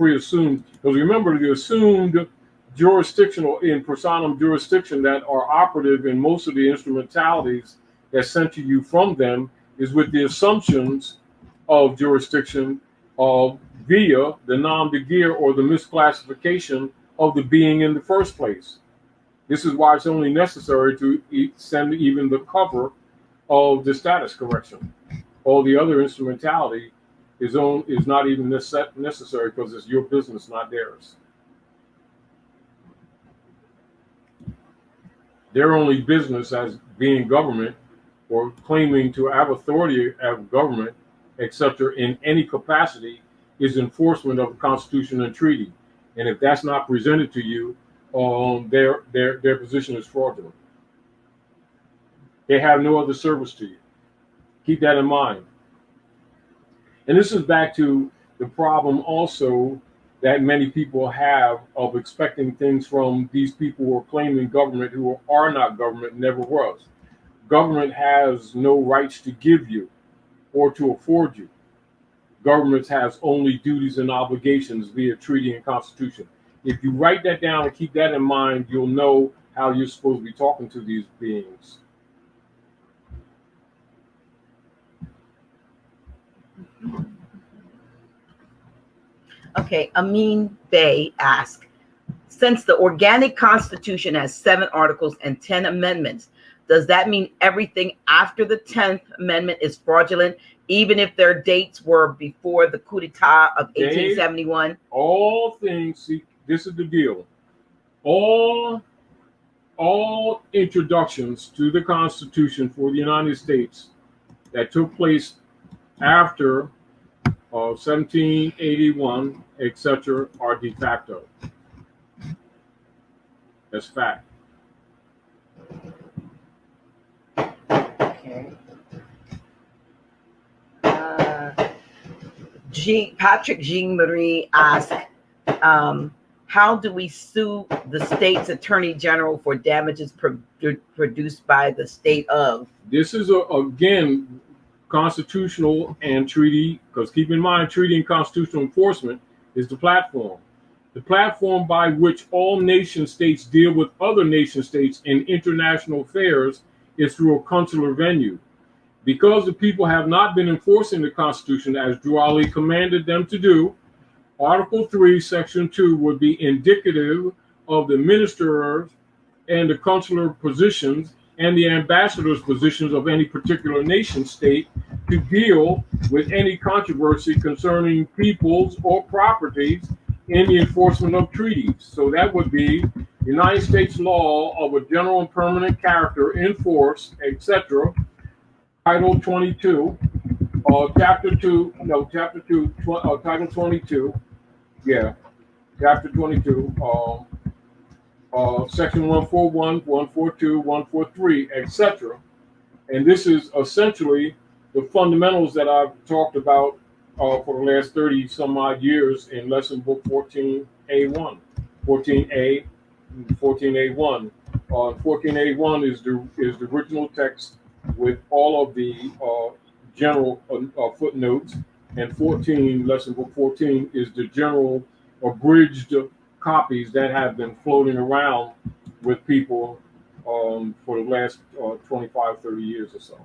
pre-assumed, because remember the assumed jurisdictional in personam jurisdiction that are operative in most of the instrumentalities that sent to you from them is with the assumptions of jurisdiction of via the nom de guerre or the misclassification of the being in the first place. This is why it's only necessary to send even the cover of the status correction. All the other instrumentality is not even necessary because it's your business, not theirs. Their only business as being government or claiming to have authority of government, etc., in any capacity is enforcement of the Constitution and treaty. And if that's not presented to you, their position is fraudulent. They have no other service to you. Keep that in mind. And this is back to the problem also that many people have of expecting things from these people who are claiming government who are not government, never was. Government has no rights to give you or to afford you. Government has only duties and obligations via treaty and constitution. If you write that down and keep that in mind, you'll know how you're supposed to be talking to these beings. Okay, Amin Bey asks, since the organic constitution has 7 articles and 10 amendments, does that mean everything after the 10th amendment is fraudulent, even if their dates were before the coup d'etat of 1871? All things, see, this is the deal. All introductions to the Constitution for the United States that took place after 1781, etc., are de facto. That's fact. Okay. Patrick Jean Marie asked, how do we sue the state's attorney general for damages produced by the state of? This is, again, constitutional and treaty, because keep in mind, treaty and constitutional enforcement is the platform. The platform by which all nation states deal with other nation states in international affairs is through a consular venue. Because the people have not been enforcing the Constitution as Drew Ali commanded them to do, Article 3, Section 2 would be indicative of the ministers and the consular positions and the ambassadors' positions of any particular nation state to deal with any controversy concerning peoples or properties in the enforcement of treaties. So that would be United States law of a general and permanent character in force, etc. Title 22, Title 22, yeah, Chapter 22, Section 141, 142, 143, etc. And this is essentially the fundamentals that I've talked about for the last 30 some odd years in lesson book 14A1, 14A, 14A1. 14A1 is the original text with all of the general footnotes, and 14, lesson book 14, is the general abridged copies that have been floating around with people for the last 25, 30 years or so.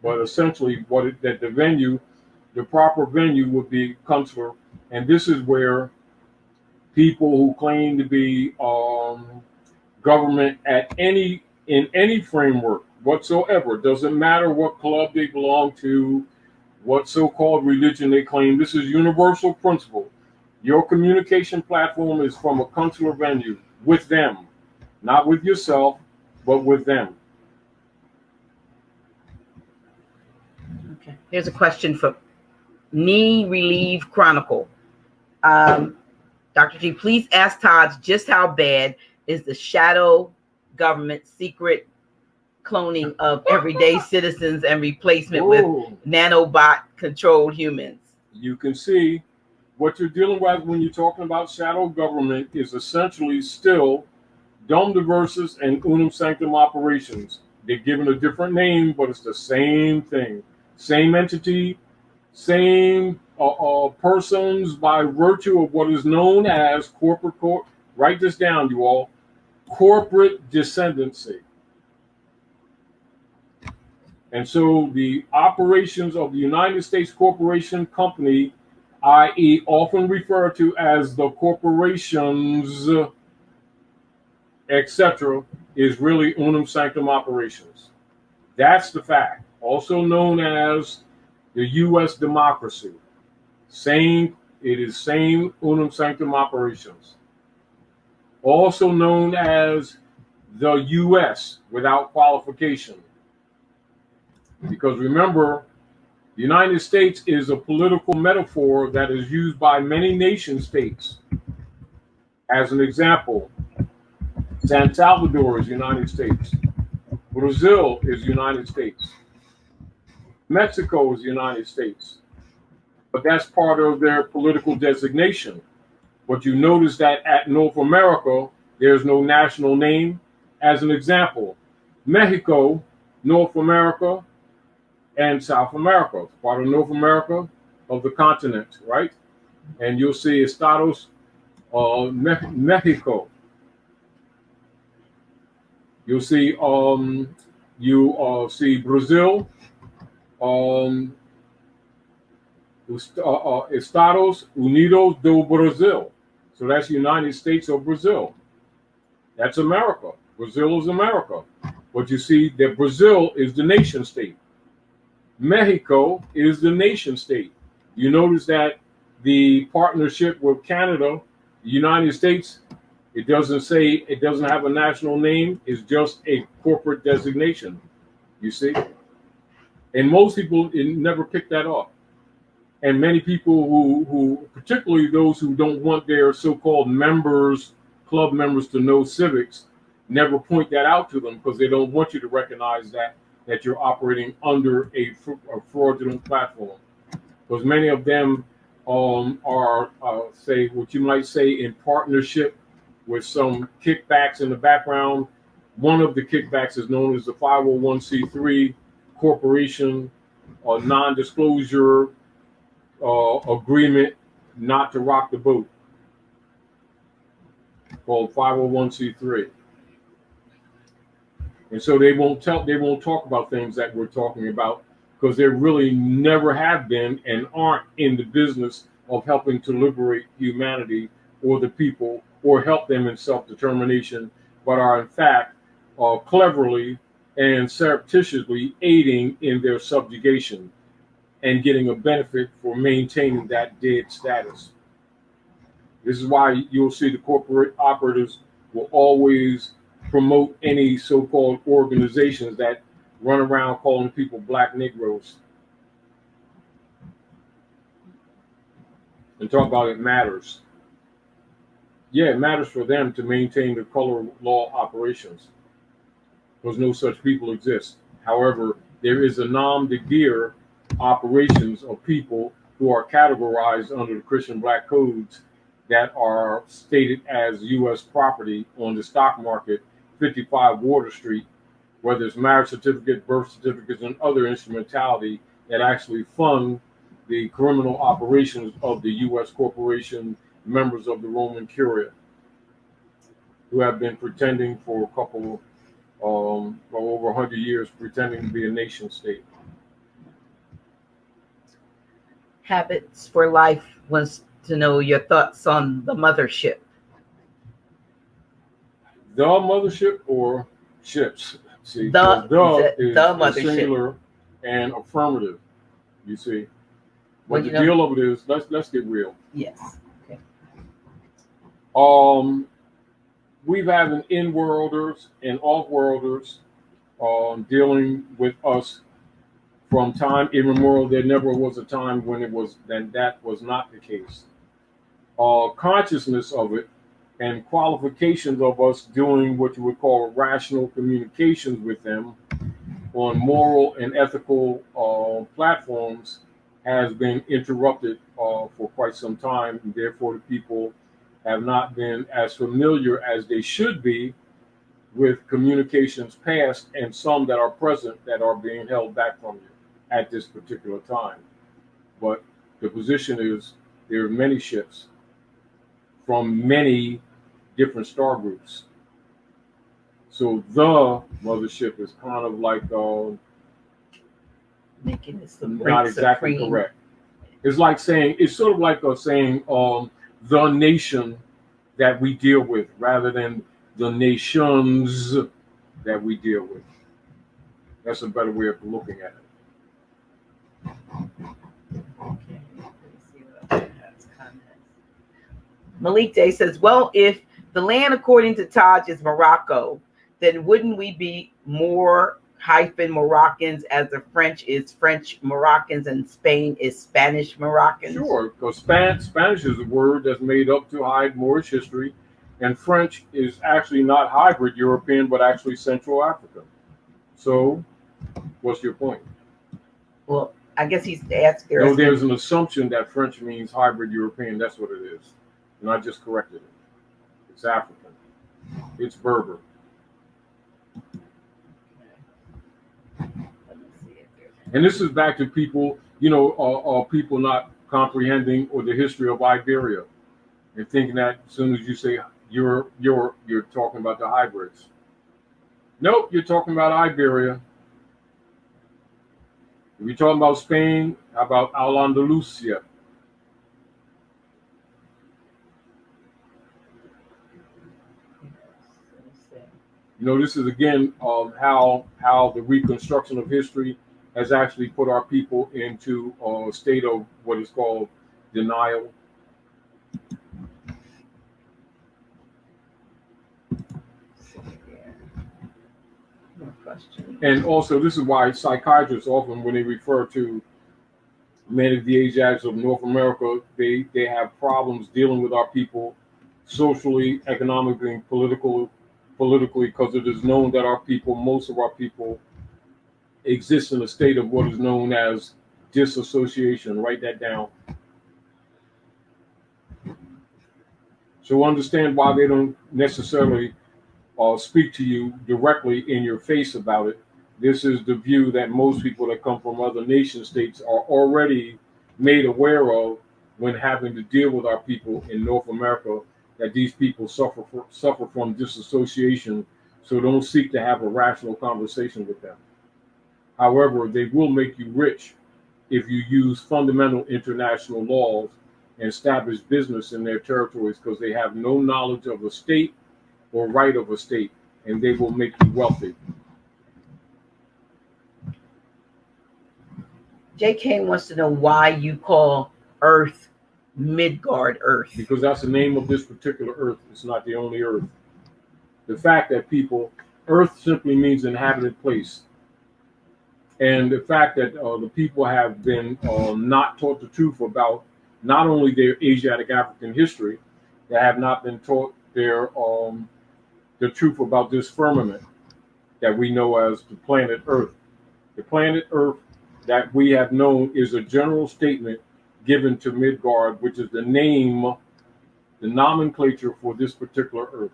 But essentially, the proper venue would be consular, and this is where people who claim to be government in any framework whatsoever, doesn't matter what club they belong to, what so-called religion they claim, this is universal principle. Your communication platform is from a consular venue with them, not with yourself, but with them. Okay. Here's a question from Knee Relieve Chronicle. Dr. G, please ask Todd just how bad is the shadow government secret cloning of everyday citizens and replacement with nanobot controlled humans? You can see what you're dealing with when you're talking about shadow government is essentially still Dom Diversus and Unum Sanctum operations. They're given a different name, but it's the same thing. Same entity, same persons by virtue of what is known as write this down, you all, corporate descendancy. And so the operations of the United States Corporation Company, i.e., often referred to as the corporations, etc., is really unum sanctum operations. That's the fact. Also known as the U.S. democracy. It is same unum sanctum operations. Also known as the U.S. without qualification. Because remember, the United States is a political metaphor that is used by many nation states. As an example, San Salvador is United States. Brazil is United States. Mexico is United States. But that's part of their political designation. But you notice that at North America, there's no national name. As an example, Mexico, North America, and South America. It's part of North America of the continent, right? And you'll see Estados Mexico. You'll see see Brazil, Estados Unidos do Brasil. So that's United States of Brazil. That's America. Brazil is America. But you see that Brazil is the nation state. Mexico is the nation state. You notice that the partnership with Canada, the United States, it doesn't have a national name. It's just a corporate designation. You see? And most people never pick that up. And many people who, particularly those who don't want their so-called club members to know civics, never point that out to them because they don't want you to recognize that you're operating under a fraudulent platform. Because many of them are, say, what you might say in partnership with some kickbacks in the background. One of the kickbacks is known as the 501c3 corporation non-disclosure agreement not to rock the boat, called 501c3. And so they won't talk about things that we're talking about because they really never have been and aren't in the business of helping to liberate humanity or the people or help them in self-determination, but are in fact cleverly and surreptitiously aiding in their subjugation and getting a benefit for maintaining that dead status. This is why you'll see the corporate operatives will always promote any so-called organizations that run around calling people black Negroes and talk about it matters. Yeah, it matters for them to maintain the color law operations because no such people exist. However, there is a nom de guerre operations of people who are categorized under the Christian black codes that are stated as U.S. property on the stock market, 55 Water Street, whether it's marriage certificate, birth certificates, and other instrumentality that actually fund the criminal operations of the U.S. corporation, members of the Roman Curia, who have been pretending for a couple, over 100 years, pretending to be a nation state. Habits for Life wants to know your thoughts on the mothership. The mothership or ships? See, the is mothership. Singular and affirmative. You see, but the deal of it is, let's get real. Yes. Okay. We've had an in-worlders and off-worlders dealing with us from time immemorial. There never was a time when that was not the case. Consciousness of it and qualifications of us doing what you would call rational communications with them on moral and ethical platforms has been interrupted for quite some time. And therefore, the people have not been as familiar as they should be with communications past and some that are present that are being held back from you at this particular time. But The position is there are many ships from many different star groups. So the mothership is kind of like Making this the not exactly supreme. correct. It's like saying, it's sort of like saying the nation that we deal with rather than the nations that we deal with. That's a better way of looking at it. Okay, let's see what else has comments. Malik Day says, well, if the land according to Taj is Morocco, then wouldn't we be more hyphen Moroccans as the French is French Moroccans and Spain is Spanish Moroccans? Sure, because Spanish is a word that's made up to hide Moorish history, and French is actually not hybrid European, but actually Central African. So, what's your point? Well, I guess he's asking. No, there's an assumption that French means hybrid European. That's what it is. And I just corrected it. It's African. It's Berber. And this is back to people, people not comprehending or the history of Iberia and thinking that as soon as you say you're talking about the hybrids. Nope, you're talking about Iberia. If you're talking about Spain, how about Al-Andalusia? This is again how the reconstruction of history has actually put our people into a state of what is called denial. And also, this is why psychiatrists often, when they refer to many of the Asiatics of North America, they have problems dealing with our people socially, economically, and politically, because it is known that most of our people, exist in a state of what is known as disassociation. Write that down. So understand why they don't necessarily speak to you directly in your face about it. This is the view that most people that come from other nation states are already made aware of when having to deal with our people in North America, that these people suffer from disassociation, so don't seek to have a rational conversation with them. However, they will make you rich if you use fundamental international laws and establish business in their territories, because they have no knowledge of a state or right of a state, and they will make you wealthy. JK wants to know why you call Earth Midgard Earth. Because that's the name of this particular Earth. It's not the only Earth. The fact that Earth simply means inhabited place. And the fact that the people have been not taught the truth about not only their Asiatic African history, they have not been taught the truth about this firmament that we know as the planet Earth. The planet Earth that we have known is a general statement given to Midgard, which is the name, the nomenclature for this particular Earth.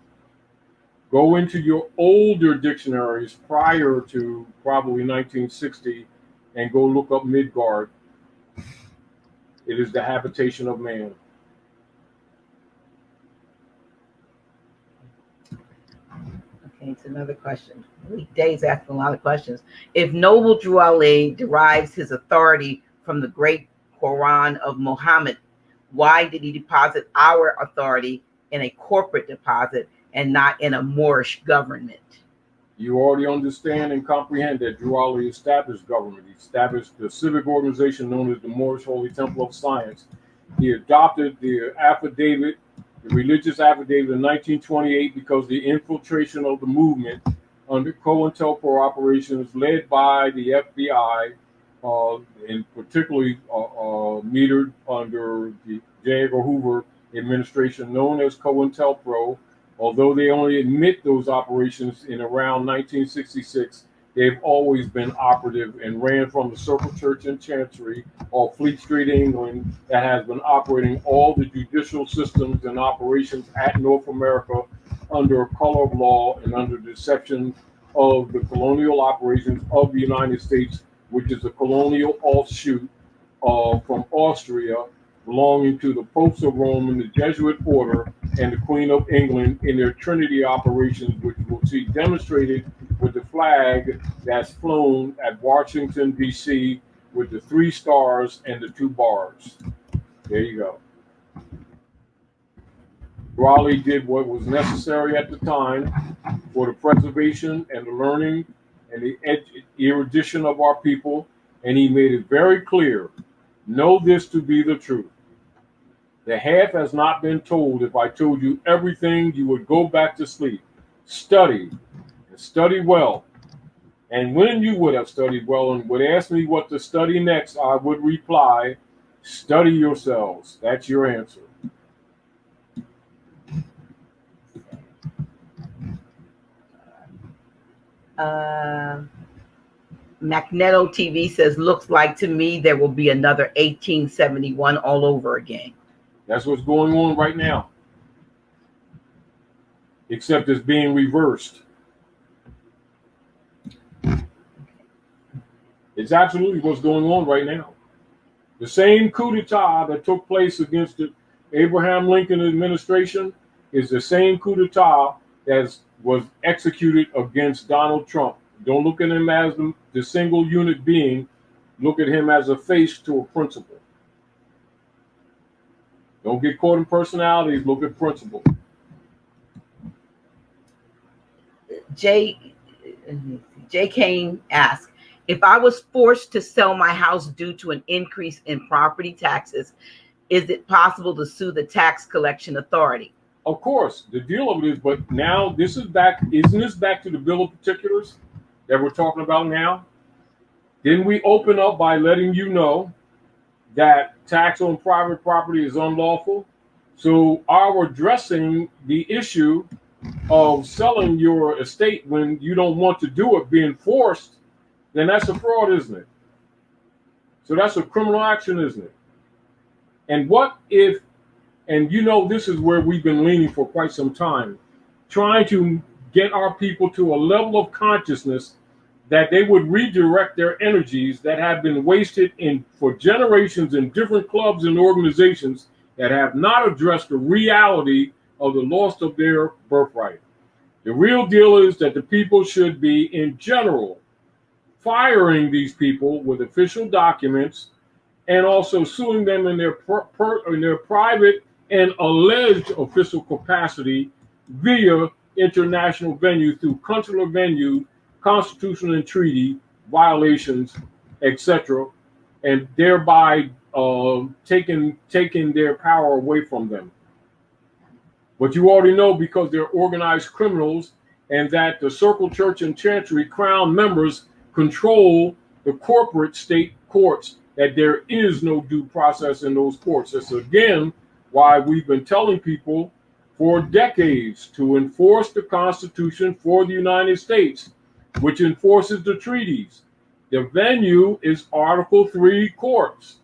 Go into your older dictionaries prior to probably 1960 and go look up Midgard. It is the habitation of man. Okay, it's another question. Dave's asking a lot of questions. If Noble Drew Ali derives his authority from the great Quran of Muhammad, why did he deposit our authority in a corporate deposit and not in a Moorish government? You already understand and comprehend that Drew Ali established government. He established the civic organization known as the Moorish Holy Temple of Science. He adopted the affidavit, the religious affidavit in 1928, because the infiltration of the movement under COINTELPRO operations led by the FBI, and particularly metered under the J. Edgar Hoover administration, known as COINTELPRO. Although they only admit those operations in around 1966, they've always been operative and ran from the Circle Church and Chancery off Fleet Street, England, that has been operating all the judicial systems and operations at North America under a color of law and under deception of the colonial operations of the United States, which is a colonial offshoot from Austria, belonging to the popes of Rome and the Jesuit order and the Queen of England in their Trinity operations, which we'll see demonstrated with the flag that's flown at Washington, D.C., with the 3 stars and the 2 bars. There you go. Raleigh did what was necessary at the time for the preservation and the learning and the erudition of our people, and he made it very clear, know this to be the truth. The half has not been told. If I told you everything, you would go back to sleep. Study, and study well. And when you would have studied well and would ask me what to study next, I would reply, study yourselves. That's your answer. Magneto TV says, looks like to me there will be another 1871 all over again. That's what's going on right now. Except it's being reversed. It's absolutely what's going on right now. The same coup d'etat that took place against the Abraham Lincoln administration is the same coup d'etat that was executed against Donald Trump. Don't look at him as the single unit being. Look at him as a face to a principle. Don't get caught in personalities. Look at principle. J. Kane asks, if I was forced to sell my house due to an increase in property taxes, is it possible to sue the tax collection authority? Of course, the deal of it is, but now this is back, isn't this back to the bill of particulars that we're talking about now? Didn't we open up by letting you know that tax on private property is unlawful? So our addressing the issue of selling your estate when you don't want to do it, being forced, then that's a fraud, isn't it? So that's a criminal action, isn't it? And what if, and you know, this is where we've been leaning for quite some time, trying to get our people to a level of consciousness that they would redirect their energies that have been wasted for generations in different clubs and organizations that have not addressed the reality of the loss of their birthright. The real deal is that the people should be, in general, firing these people with official documents and also suing them in their private and alleged official capacity via international venue through consular venue, constitutional and treaty violations, etc., and thereby taking their power away from them. But you already know, because they're organized criminals and that the Circle Church and Chantry Crown members control the corporate state courts, that there is no due process in those courts. That's again why we've been telling people for decades to enforce the Constitution for the United States, which enforces the treaties. The venue is Article 3 courts.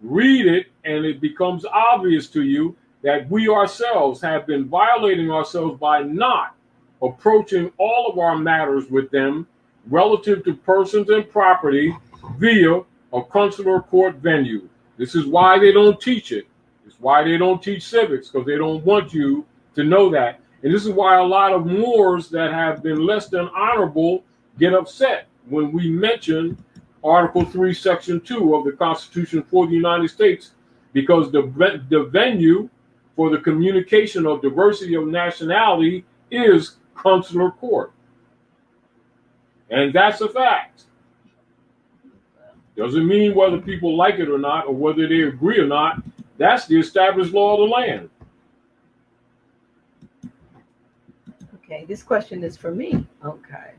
Read it, and it becomes obvious to you that we ourselves have been violating ourselves by not approaching all of our matters with them relative to persons and property via a consular court venue. This is why they don't teach it. It's why they don't teach civics, because they don't want you to know that. And this is why a lot of Moors that have been less than honorable get upset when we mention Article 3, Section 2 of the Constitution for the United States, because the venue for the communication of diversity of nationality is consular court. And that's a fact. Doesn't mean whether people like it or not, or whether they agree or not. That's the established law of the land. Okay, this question is for me. Okay.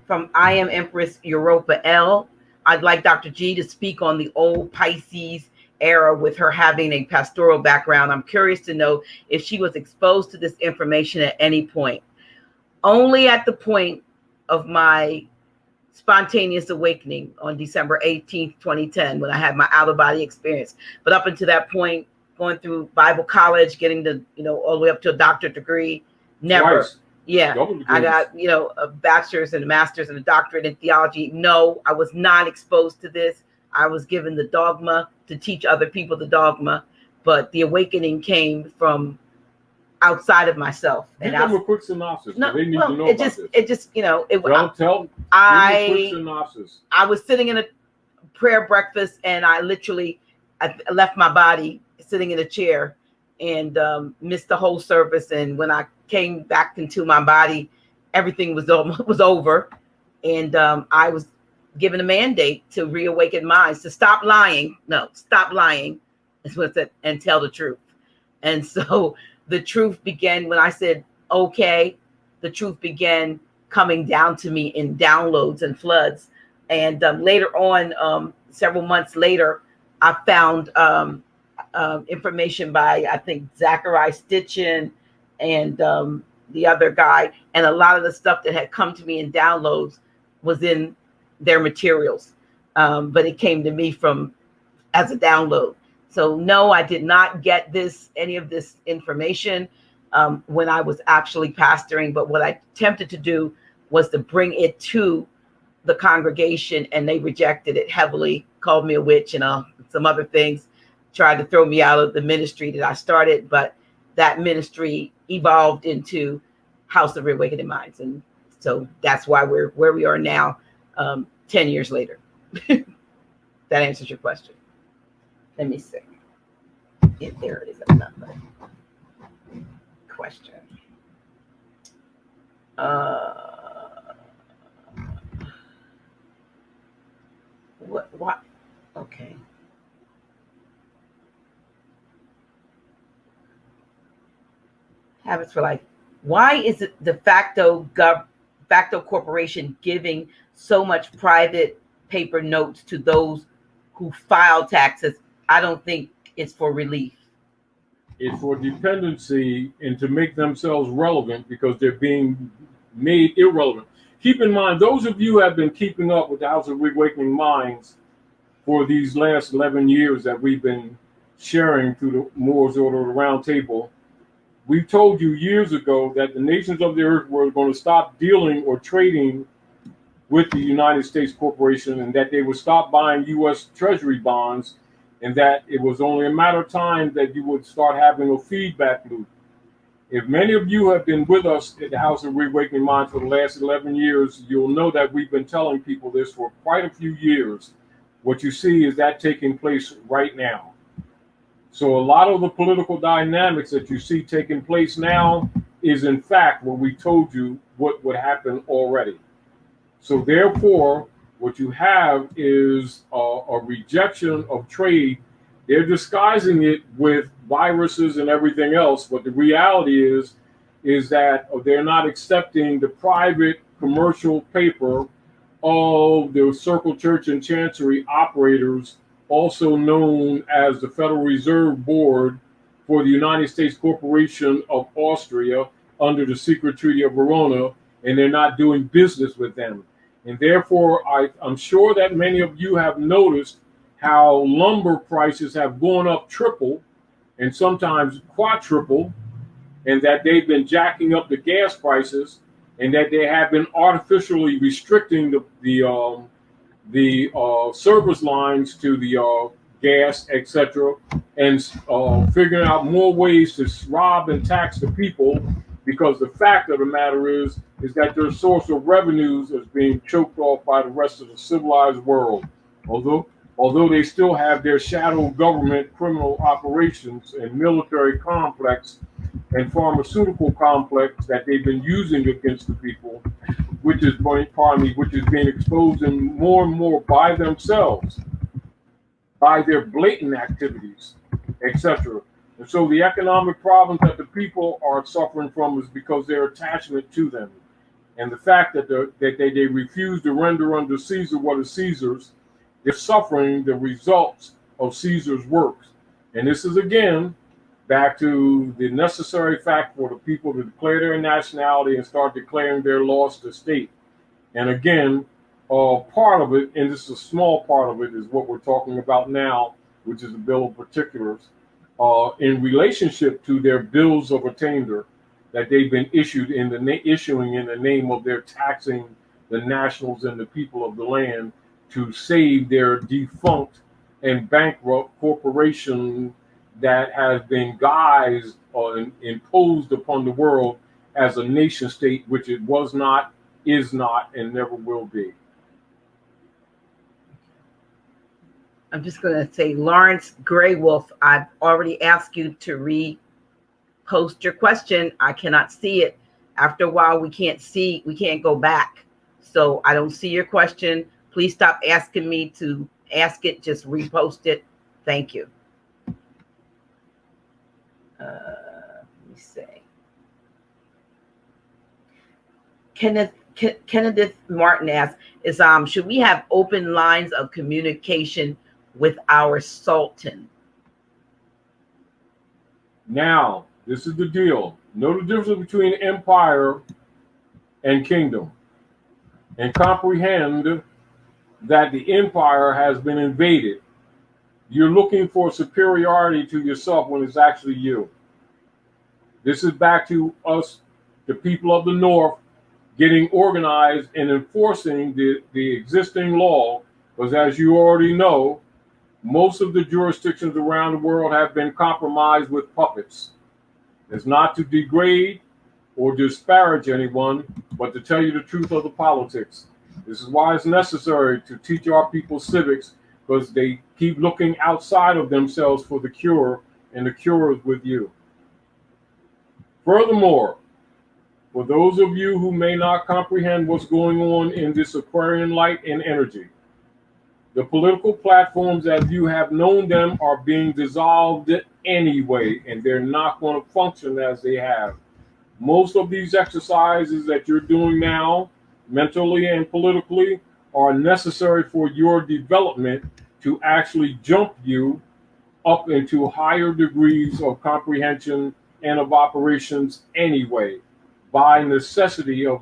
From I Am Empress Europa L. I'd like Dr. G to speak on the old Pisces era with her having a pastoral background. I'm curious to know if she was exposed to this information at any point. Only at the point of my spontaneous awakening on December 18th, 2010, when I had my out-of-body experience. But up until that point, going through Bible college, getting the, all the way up to a doctorate degree, never. Twice. Yeah, Double degrees. I got, a bachelor's and a master's and a doctorate in theology. No, I was not exposed to this. I was given the dogma to teach other people the dogma, but the awakening came from outside of myself. Give them a quick synopsis. No, they need to know about this. It just, Give them a quick synopsis. I was sitting in a prayer breakfast, and I left my body sitting in a chair and missed the whole service. And when I came back into my body, everything was over. And I was given a mandate to reawaken minds, to stop lying. No, stop lying is what it said, and tell the truth. And so the truth began when I said, okay, the truth began coming down to me in downloads and floods. And later on, several months later, I found information by, I think, Zachariah Stitchin and the other guy. And a lot of the stuff that had come to me in downloads was in their materials. But it came to me as a download. So no, I did not get any of this information when I was actually pastoring. But what I attempted to do was to bring it to the congregation, and they rejected it heavily, called me a witch and some other things, tried to throw me out of the ministry that I started. But that ministry evolved into House of Reawakening Minds. And so that's why we're where we are now, 10 years later. That answers your question. Let me see. Yeah, there it is. Another question. What? Okay. Habits for life. Why is it de facto corporation giving so much private paper notes to those who file taxes? I don't think it's for relief. It's for dependency and to make themselves relevant because they're being made irrelevant. Keep in mind, those of you who have been keeping up with the House of Reawakening Minds for these last 11 years that we've been sharing through the Moore's Order of the Round Table, we told you years ago that the nations of the earth were going to stop dealing or trading with the United States corporation, and that they would stop buying U.S. Treasury bonds, and that it was only a matter of time that you would start having a feedback loop. If many of you have been with us at the House of Reawakening Minds for the last 11 years, you'll know that we've been telling people this for quite a few years. What you see is that taking place right now. So a lot of the political dynamics that you see taking place now is in fact what we told you what would happen already. So therefore, what you have is a rejection of trade. They're disguising it with viruses and everything else, but the reality is that they're not accepting the private commercial paper of the Circle Church and Chancery operators, also known as the Federal Reserve Board for the United States Corporation of Austria under the Secret Treaty of Verona, and they're not doing business with them. And therefore, I'm sure that many of you have noticed how lumber prices have gone up triple and sometimes quadruple, and that they've been jacking up the gas prices, and that they have been artificially restricting the service lines to the gas, etc., and figuring out more ways to rob and tax the people, because the fact of the matter is that their source of revenues is being choked off by the rest of the civilized world. Although they still have their shadow government criminal operations and military complex and pharmaceutical complex that they've been using against the people, which is being exposed more and more by themselves, by their blatant activities, etc. And so the economic problems that the people are suffering from is because their attachment to them. And the fact that they refuse to render unto Caesar what is Caesar's, they're suffering the results of Caesar's works. And this is, again, back to the necessary fact for the people to declare their nationality and start declaring their loss to state. And again, part of it, and this is a small part of it, is what we're talking about now, which is the Bill of Particulars, in relationship to their bills of attainder. that they've been issuing in the name of their taxing the nationals and the people of the land to save their defunct and bankrupt corporation that has been guised or imposed upon the world as a nation state, which it was not, is not, and never will be. I'm just going to say, Lawrence Gray Wolf, I've already asked you to repost your question. I cannot see it. After a while, we can't go back. So I don't see your question. Please stop asking me to ask it. Just repost it. Thank you. Let me say. Kenneth Martin asks, should we have open lines of communication with our Sultan? Now, this is the deal. Know the difference between empire and kingdom, and comprehend that the empire has been invaded. You're looking for superiority to yourself when it's actually you. This is back to us, the people of the North, getting organized and enforcing the existing law, because as you already know, most of the jurisdictions around the world have been compromised with puppets. It's not to degrade or disparage anyone, but to tell you the truth of the politics. This is why it's necessary to teach our people civics, because they keep looking outside of themselves for the cure, and the cure is with you. Furthermore, for those of you who may not comprehend what's going on in this Aquarian light and energy, the political platforms as you have known them are being dissolved anyway, and they're not going to function as they have. Most of these exercises that you're doing now, mentally and politically, are necessary for your development to actually jump you up into higher degrees of comprehension and of operations anyway, by necessity of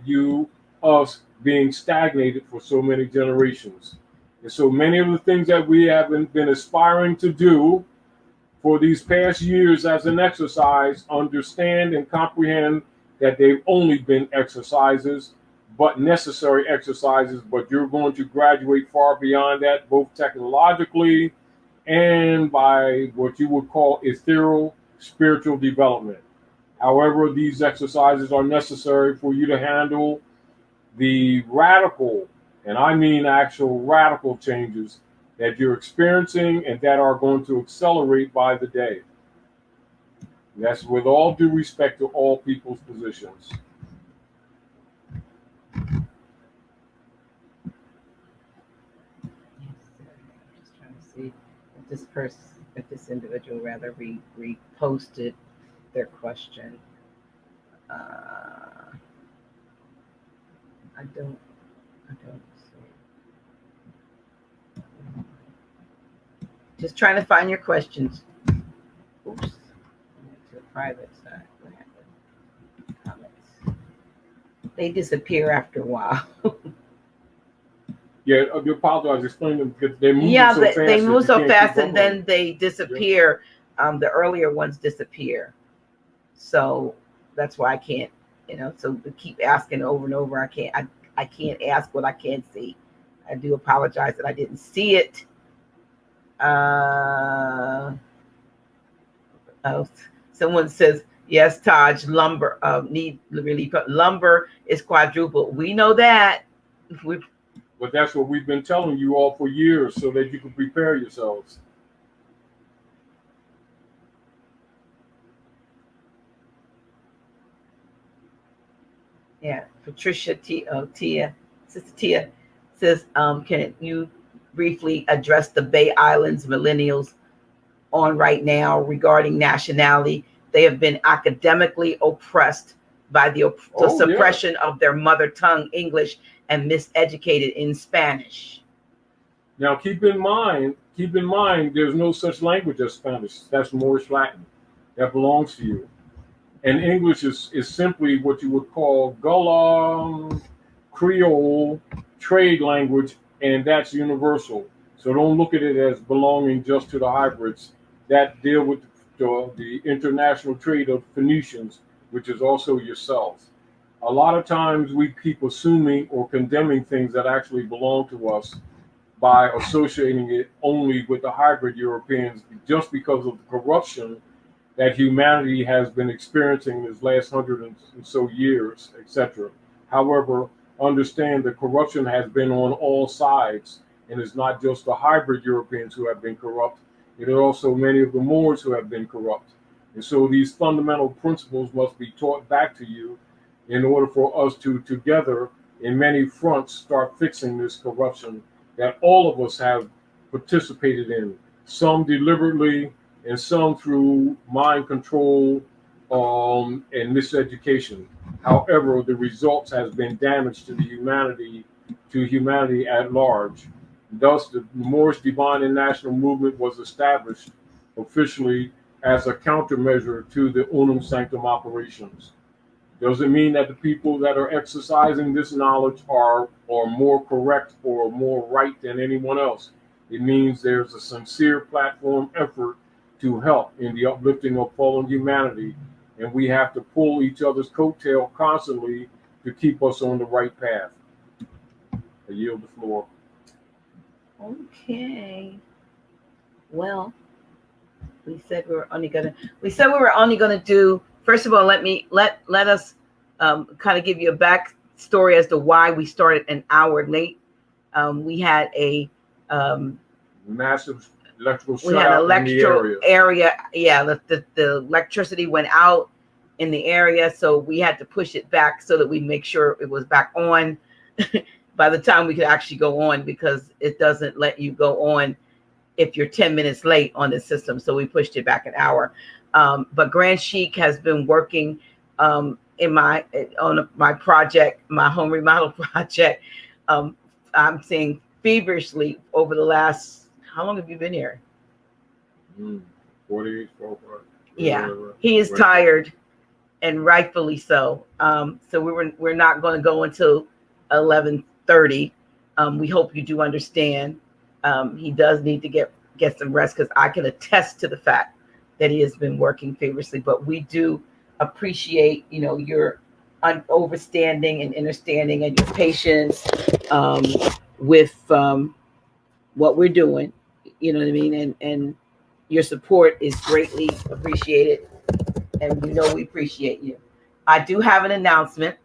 us being stagnated for so many generations. And so many of the things that we have been aspiring to do for these past years as an exercise, understand and comprehend that they've only been exercises, but necessary exercises, but you're going to graduate far beyond that, both technologically and by what you would call ethereal spiritual development. However, these exercises are necessary for you to handle the radical, and I mean actual radical changes that you're experiencing and that are going to accelerate by the day. That's with all due respect to all people's positions. Just trying to see if this individual rather reposted their question. I don't see. Just trying to find your questions. Oops. To the private side. What happened? Comments. They disappear after a while. Yeah, I do apologize. Explain them because they move so fast. They move so fast and then they disappear. Yeah. The earlier ones disappear. So that's why I can't, so to keep asking over and over, I can't ask what I can't see. I do apologize that I didn't see it. Someone says, yes, Taj, lumber need relief. Lumber is quadruple. We know that. But that's what we've been telling you all for years so that you can prepare yourselves. Yeah, Patricia Sister Tia says, can you briefly address the Bay Islands millennials on right now regarding nationality? They have been academically oppressed by the suppression of their mother tongue, English, and miseducated in Spanish. Now, keep in mind, there's no such language as Spanish. That's Moorish Latin. That belongs to you. And English is simply what you would call Gullah, Creole, trade language, and that's universal. So don't look at it as belonging just to the hybrids that deal with the international trade of Phoenicians which is also yourselves. A lot of times we keep assuming or condemning things that actually belong to us by associating it only with the hybrid Europeans just because of the corruption that humanity has been experiencing this last hundred and so years, etc. However, understand the corruption has been on all sides, and it's not just the hybrid Europeans who have been corrupt. It is also many of the Moors who have been corrupt. And so these fundamental principles must be taught back to you in order for us to together in many fronts start fixing this corruption that all of us have participated in, some deliberately and some through mind control and miseducation. However, the results has been damage to humanity at large. Thus, the Moorish Divine and National Movement was established officially as a countermeasure to the Unum Sanctum operations. Doesn't mean that the people that are exercising this knowledge are more correct or more right than anyone else. It means there's a sincere platform effort to help in the uplifting of fallen humanity, and we have to pull each other's coattail constantly to keep us on the right path. I yield the floor. Okay. Well, we said we were only gonna do. First of all, let us kind of give you a backstory as to why we started an hour late. We had a massive electrical we had an shutout in the area. Yeah, the electricity went out in the area, so we had to push it back so that we make sure it was back on by the time we could actually go on, because it doesn't let you go on if you're 10 minutes late on the system. So we pushed it back an hour. But Grand Chic has been working on my project, my home remodel project. I'm saying feverishly over the last, how long have you been here? 40. Yeah, he is tired, and rightfully so. So we're not going to go until 11:30. We hope you do understand. He does need to get some rest, because I can attest to the fact that he has been working feverishly. But we do appreciate, your overstanding and understanding and your patience with what we're doing. You know what I mean? And your support is greatly appreciated, and we appreciate you. I do have an announcement.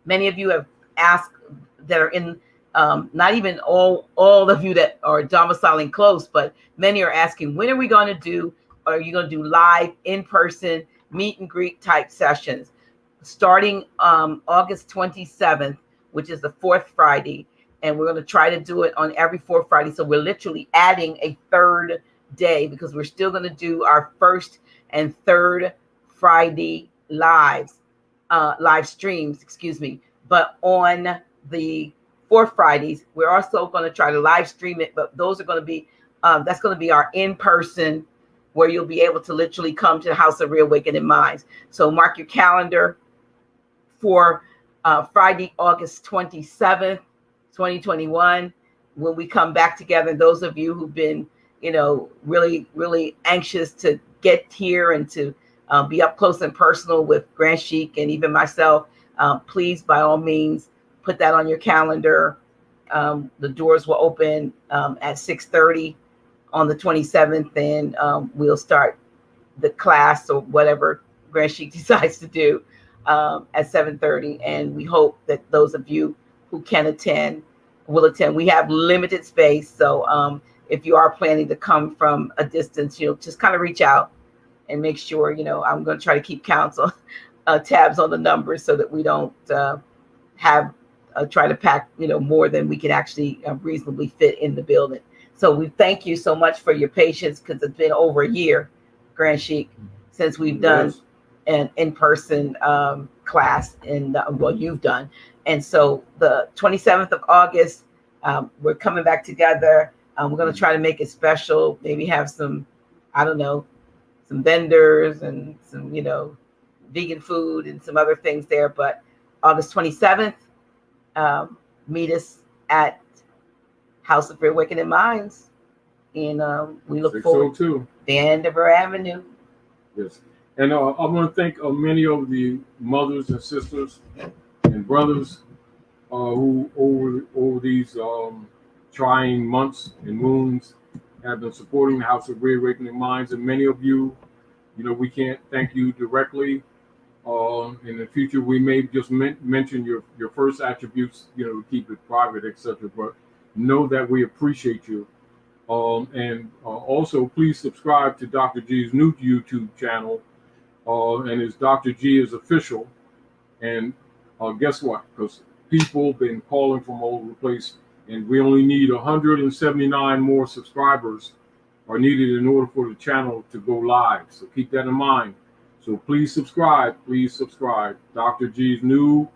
Many of you have asked that are in, not even all of you that are domiciling close, but many are asking, when are we going to do, are you going to do live in-person meet and greet type sessions starting August 27th, which is the fourth Friday. And we're going to try to do it on every fourth Friday. So we're literally adding a third day, because we're still going to do our first and third Friday live streams, but on the fourth Fridays, we're also going to try to live stream it, but those are going to be, that's going to be our in-person, where you'll be able to literally come to the House of Reawakening Minds. So mark your calendar for Friday, August 27th, 2021, when we come back together. Those of you who've been, really, really anxious to get here and to be up close and personal with Grand Chic and even myself, please, by all means, put that on your calendar. The doors will open at 6:30 on the 27th, and we'll start the class or whatever Grand Chic decides to do at 7:30. And we hope that those of you who can attend will attend. We have limited space, so if you are planning to come from a distance, just kind of reach out and make sure, I'm going to try to keep tabs on the numbers, so that we don't try to pack, more than we can actually reasonably fit in the building. So we thank you so much for your patience, because it's been over a year, Grand Chic, since we've done an in-person class, and you've done. And so the 27th of August, we're coming back together. We're going to try to make it special, maybe have some, some vendors and some, vegan food and some other things there. But August 27th, meet us at House of Reawakening Minds. And we look forward to the end of our avenue. Yes. And I want to thank many of the mothers and sisters and brothers who over these trying months and moons have been supporting the House of Reawakening Minds. And many of you, we can't thank you directly. In the future, we may just mention your first attributes, to keep it private, etc. But know that we appreciate you. And also, please subscribe to Dr. G's new YouTube channel, and it's Dr. G is official. And guess what? Because people been calling from all over the place, and we only need 179 more subscribers are needed in order for the channel to go live. So keep that in mind. So please subscribe. Please subscribe. Dr. G's new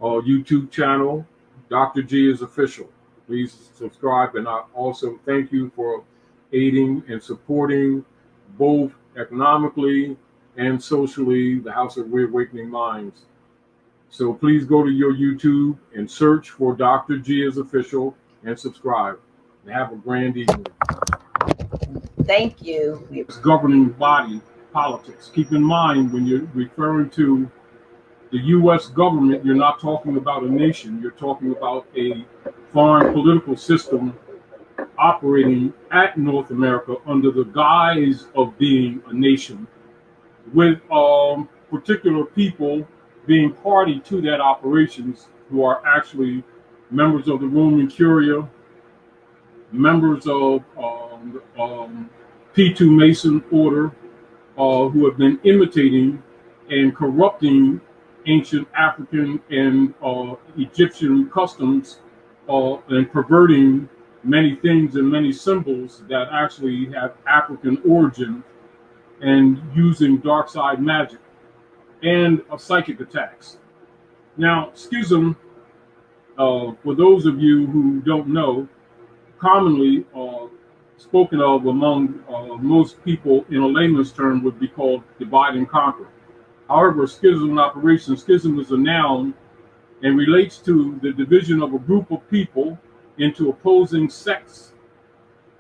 YouTube channel, Dr. G is official. Please subscribe. And I also thank you for aiding and supporting both economically and socially the House of Reawakening Minds. So please go to your YouTube and search for Dr. G is official and subscribe. And have a grand evening. Thank you. It's governing body politics. Keep in mind when you're referring to the U.S. government, you're not talking about a nation. You're talking about a foreign political system operating at North America under the guise of being a nation, with particular people being party to that operations who are actually members of the Roman Curia, members of P2 Mason order, who have been imitating and corrupting ancient African and Egyptian customs, and perverting many things and many symbols that actually have African origin, and using dark side magic and psychic attacks. Now, schism, for those of you who don't know, commonly spoken of among most people in a layman's term would be called divide and conquer. However, schism in operation, schism is a noun and relates to the division of a group of people into opposing sects,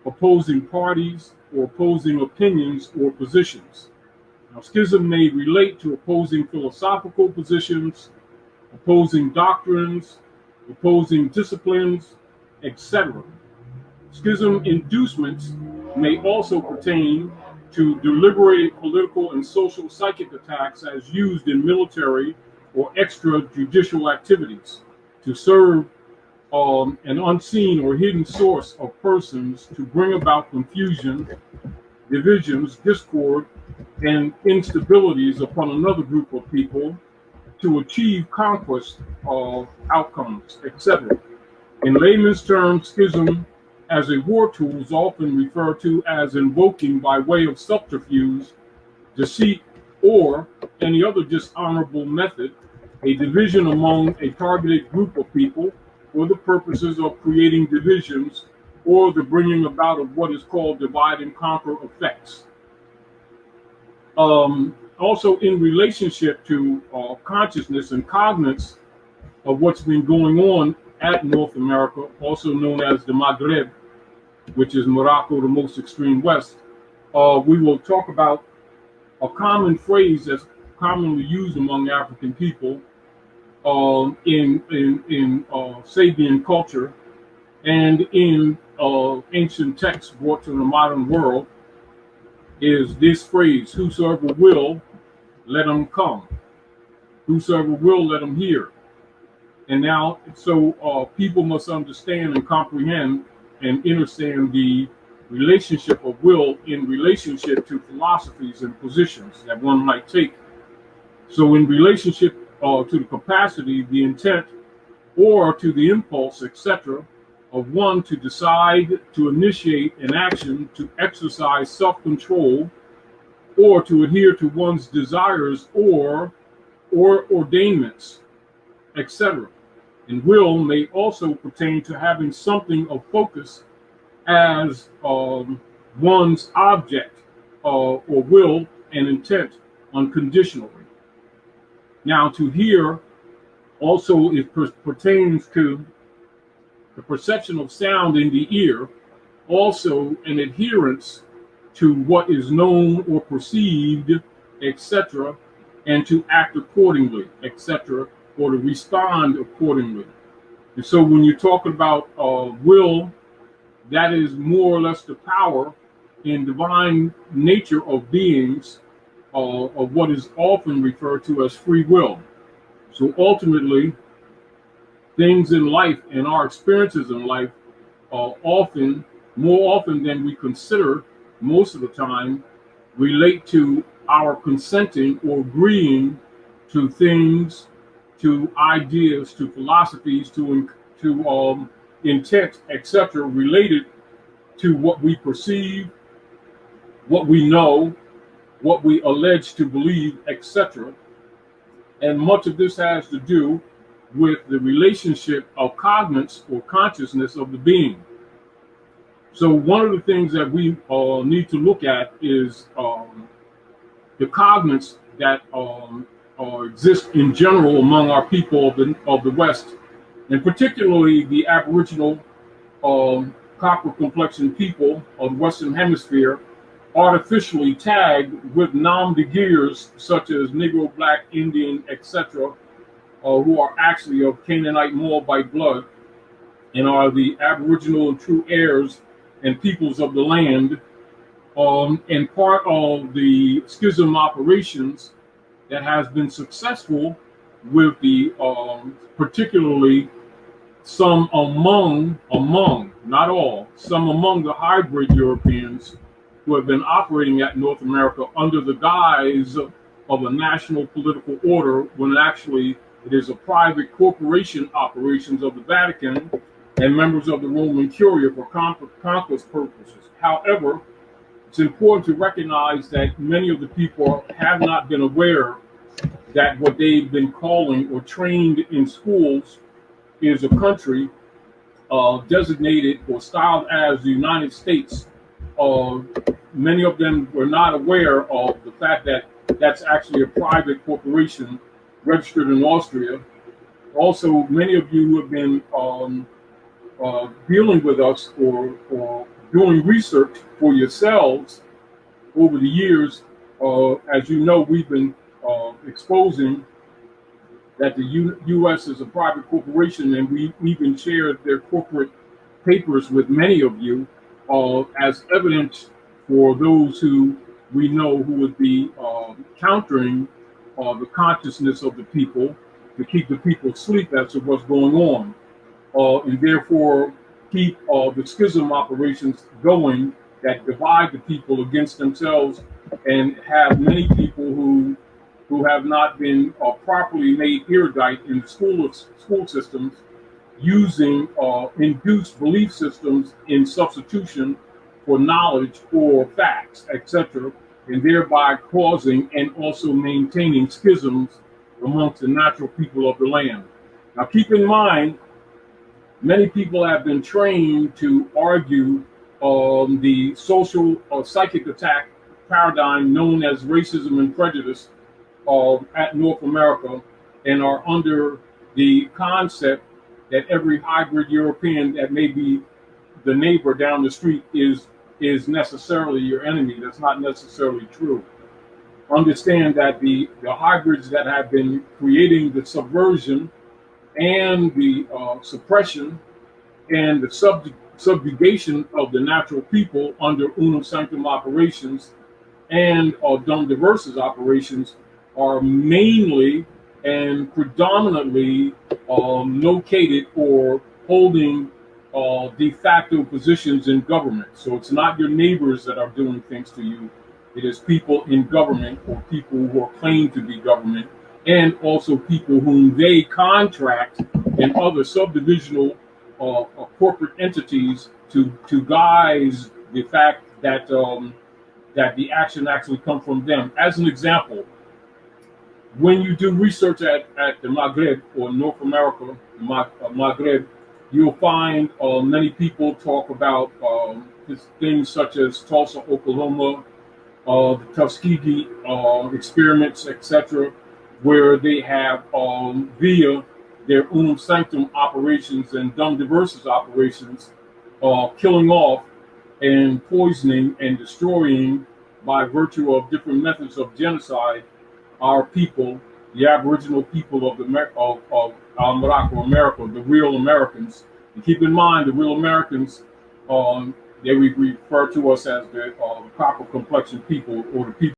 opposing parties, or opposing opinions or positions. Now, schism may relate to opposing philosophical positions, opposing doctrines, opposing disciplines, etc. Schism inducements may also pertain to deliberate political and social psychic attacks as used in military or extrajudicial activities to serve an unseen or hidden source of persons to bring about confusion, divisions, discord, and instabilities upon another group of people to achieve conquest of outcomes, etc. In layman's terms, schism as a war tool is often referred to as invoking by way of subterfuge, deceit, or any other dishonorable method, a division among a targeted group of people for the purposes of creating divisions or the bringing about of what is called divide and conquer effects. Also in relationship to consciousness and cognizance of what's been going on at North America, also known as the Maghreb, which is Morocco, the most extreme west, we will talk about a common phrase that's commonly used among African people in Sabian culture and in ancient texts brought to the modern world, is this phrase: whosoever will, let him come. Whosoever will, let him hear. And now, so people must understand and comprehend and understand the relationship of will in relationship to philosophies and positions that one might take. So in relationship to the capacity, the intent, or to the impulse, etc., of one to decide to initiate an action, to exercise self-control, or to adhere to one's desires or ordainments, etc. And will may also pertain to having something of focus as one's object or will and intent unconditionally. Now, to hear also it pertains to the perception of sound in the ear, also an adherence to what is known or perceived etc., and to act accordingly, etc., or to respond accordingly. And so when you're talking about will, that is more or less the power in divine nature of beings, of what is often referred to as free will. So ultimately, things in life and our experiences in life often, more often than we consider most of the time, relate to our consenting or agreeing to things, to ideas, to philosophies, to intent, etc., related to what we perceive, what we know, what we allege to believe, etc. And much of this has to do with the relationship of cognizance or consciousness of the being. So one of the things that we need to look at is the cognizance that exist in general among our people of the West, and particularly the Aboriginal copper complexion people of the Western Hemisphere, artificially tagged with nom de guerres such as Negro, Black, Indian, etc., who are actually of Canaanite Moabite blood and are the Aboriginal and true heirs and peoples of the land, and part of the schism operations that has been successful with the particularly some among, not all, some among the hybrid Europeans who have been operating at North America under the guise of a national political order, when actually it is a private corporation operations of the Vatican and members of the Roman Curia for conquest purposes. However, it's important to recognize that many of the people have not been aware that what they've been calling or trained in schools is a country designated or styled as the United States. Many of them were not aware of the fact that that's actually a private corporation registered in Austria. Also, many of you who have been dealing with us or doing research for yourselves over the years, as you know, we've been exposing that the U.S. is a private corporation, and we even shared their corporate papers with many of you as evidence for those who we know who would be countering the consciousness of the people to keep the people asleep as to what's going on, and therefore keep the schism operations going that divide the people against themselves and have many people who have not been properly made erudite in the school systems, using induced belief systems in substitution for knowledge or facts, etc., and thereby causing and also maintaining schisms amongst the natural people of the land. Now, keep in mind, many people have been trained to argue the social or psychic attack paradigm known as racism and prejudice at North America, and are under the concept that every hybrid European that may be the neighbor down the street is necessarily your enemy. That's not necessarily true. Understand that the hybrids that have been creating the subversion and the suppression and the subjugation of the natural people under unum sanctum operations and dum diversas operations are mainly and predominantly located or holding de facto positions in government. So it's not your neighbors that are doing things to you. It is people in government or people who are claimed to be government, and also people whom they contract and other subdivisional corporate entities to guise the fact that that the action actually comes from them. As an example, when you do research at the Maghreb or North America, Maghreb, you'll find many people talk about things such as Tulsa, Oklahoma, the Tuskegee experiments, etc., where they have via their unum sanctum operations and dum diversas operations, killing off and poisoning and destroying by virtue of different methods of genocide, our people, the Aboriginal people of Morocco, America, the real Americans. And keep in mind, the real Americans, they refer to us as the copper complexion people, or the people